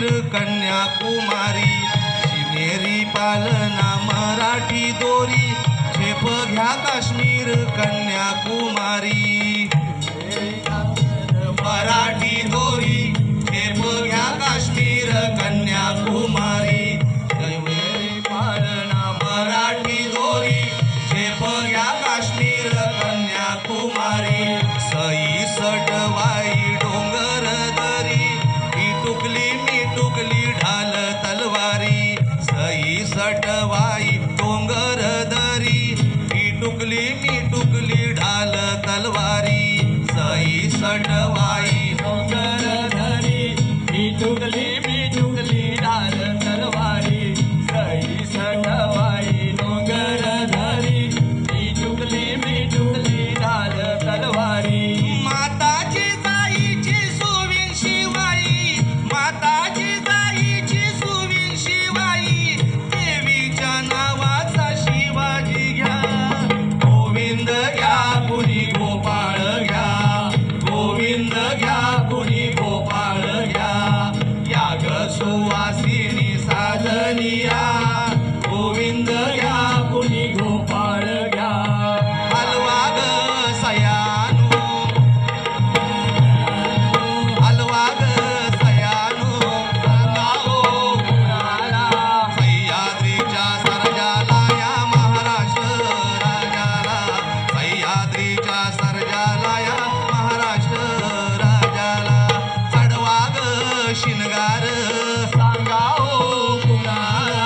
काश्मीर कन्याकुमारी शिमेरी पालना मराठी दोरी झेप घ्या काश्मीर कन्याकुमारी मराठी दोरी झेप घ्या काश्मीर कन्याकुमारी शिमेरी पालना मराठी दोरी झेप घ्या काश्मीर कन्याकुमारी सई सटवाई डोंगर दरी मी टुकली ढाल तलवारी सई सटवाई डोंगर दरी मी टुकली ढाल तलवारी सई सटवाई डोंगर दरी मी टुकली ढाल तलवारी सई सटवाई डोंगर धरी मी टुकली ढाल तलवारी माताची जाईची सुविण शिवाई माताची जाईची सुविण शिवाई देवीच्या नावाचा शिवाजी घ्या गोविंद घ्या कुणी गोपाळ घ्या गोविंद घ्या कुणी गोपाळ घ्या या ग सुवासिनी साजनिया गोविंद घ्या कुणी गोपाळ घ्या हलवा ग सयानो हलवा ग सयानो सांगाओ कुणाला सह्याद्रीच्या सर्जाला या महाराष्ट्र राजाला सह्याद्रीच्या सर्जाला या महाराष्ट्र राजाला चढवा ग शिनगार सांगाओ कुणाला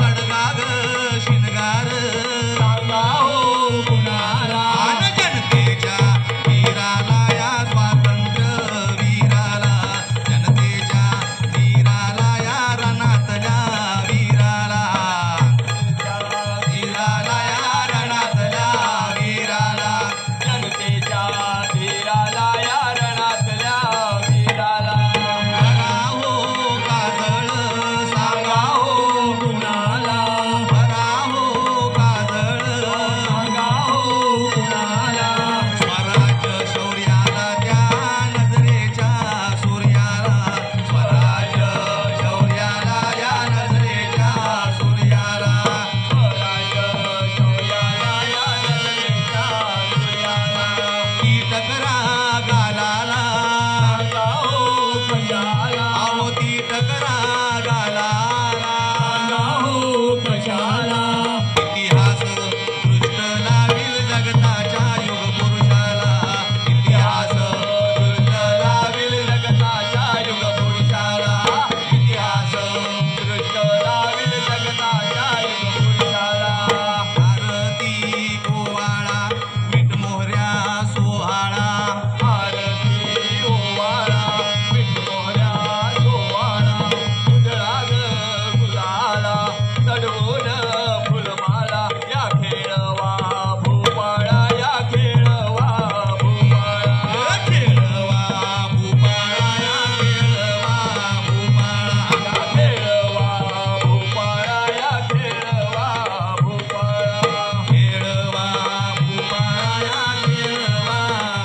चढवा ग शिनगार सांगाओ कुणाला जनतेच्या वीराला या स्वातंत्र्य वीराला जनतेच्या वीराला या रणातल्या वीराला वीराला या रणातल्या वीराला जनतेच्या वीराला या रणातल्या वीराला भरा हो काजळ सांगाओ कुणाला भरा हो काजळ सांगाओ कुणाला स्वराज्य शौर्याला त्या नजरेच्या सूर्याला स्वराज्य शौर्याला या नजरेच्या सूर्याला स्वराज्य शौर्याला या नजरेच्या सूर्याला कीटकरा गालाला सांगाओ कशाला अहो कीटकरा गालाला सांगाओ कशाला इतिहास दृष्ट लावील जगताच्या युग पुरुषाला इतिहास दृष्ट लावील जगताच्या युग पुरुषाला इतिहास दृष्ट लावील जगताच्या युग पुरुषाला आरती ओवाळा मीठ मोहऱ्या सोहाळा आरती ओवाळा मीठ मोहऱ्या सोहाळा उधळा ग गुलाला चढवून फुलमाला या खेळवा भूपाळा या खेळवा भूपाळा खेळवा भूपाळा या खेळवा भूपाळा या खेळवा भूपाळा या खेळवा भूपाळा खेळवा भूपाळा या खेळवा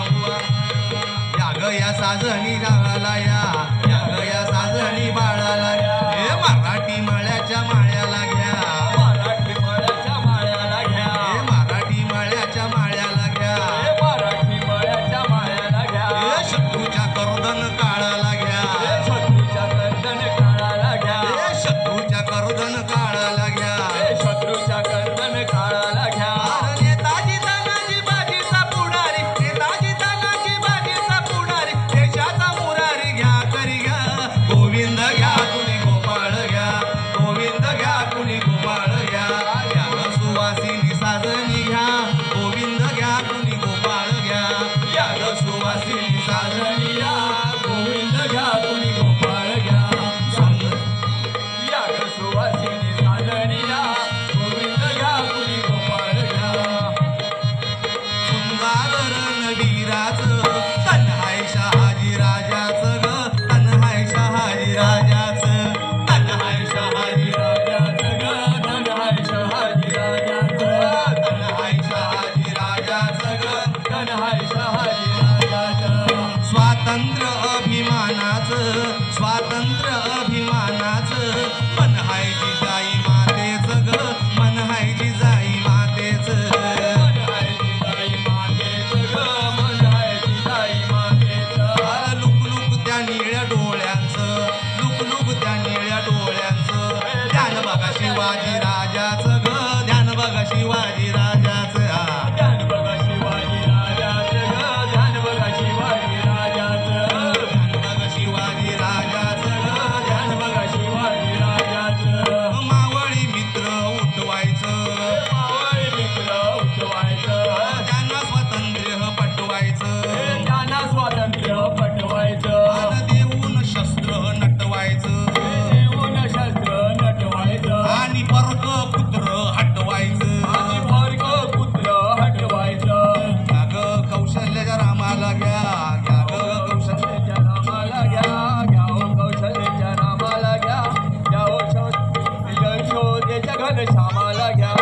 भूपाळा या ग या साजणी जाळाला या ग या साजणी बाळाला हे मराठी माळ्याच्या माळ्याला घ्या मराठी माळ्याच्या माळ्याला घ्या हे मराठी माळ्याच्या माळ्याला घ्या हे मराठी माळ्याच्या माळ्याला घ्या हे शत्रूच्या कर्दन काळाला घ्या हे शत्रूच्या कर्दन काळाला घ्या हे शत्रूच्या कर्दन काळाला घ्या हे शत्रूच्या कर्दन काळाला घ्या नेताजी तानाजी बाजीचा पुढारी नेताजी तानाजी बाजीचा पुढारी देशाचा मुरारी घ्या करी घ्या गोविंद घ्या कुणी गोपाळ घ्या गोविंद घ्या कुणी गोपाळ घ्या या ग सुवासिनी साजनी घ्या गोविंद घ्या कुणी गोपाळ घ्या या ग सुवासिनी साजनी घ्या गोविंद घ्या कुणी गोपाळ घ्या या ग सुवासिनी साजनी घ्या गोविंद घ्या कुणी गोपाळ घ्या सुंदर रणवीराचं तन हाय शहाजी राजाचं ग तन हाय शहाजी राजाचं तन हाय शहाजी राजाचं ग तन हाय शहाजी राजाचं तन हाय शहाजी राजाचं ग तन हाय स्वातंत्र्य अभिमानाचं स्वातंत्र्य अभिमान बघा शिवाजी राजाचं ग ध्यान बघा शिवाजी राजाचं ध्यान बघा शिवाजी राजाचं ग ध्यान बघा शिवाजी राजाचं ध्यान बघा शिवाजी राजाचं ग ध्यान बघा शिवाजी राजाचं मावळी मित्र उठवायचं मावळी मित्र उठवायचं त्यांना स्वातंत्र्य पटवायचं त्यांना स्वातंत्र्य पटवायचं अन देऊन शस्त्र नटवायचं देऊन शस्त्र नटवायचं आणि परक पुत्र हटवायचं आणि वर्ग पुत्र हटवायचं घ्या ग कौशल्याच्या रामाला घ्या घ्या ग कौशल्याच्या रामाला घ्या घ्या हो कौशल्याच्या रामाला घ्या घ्या हो यशोदेच्या घनश्यामाला घ्या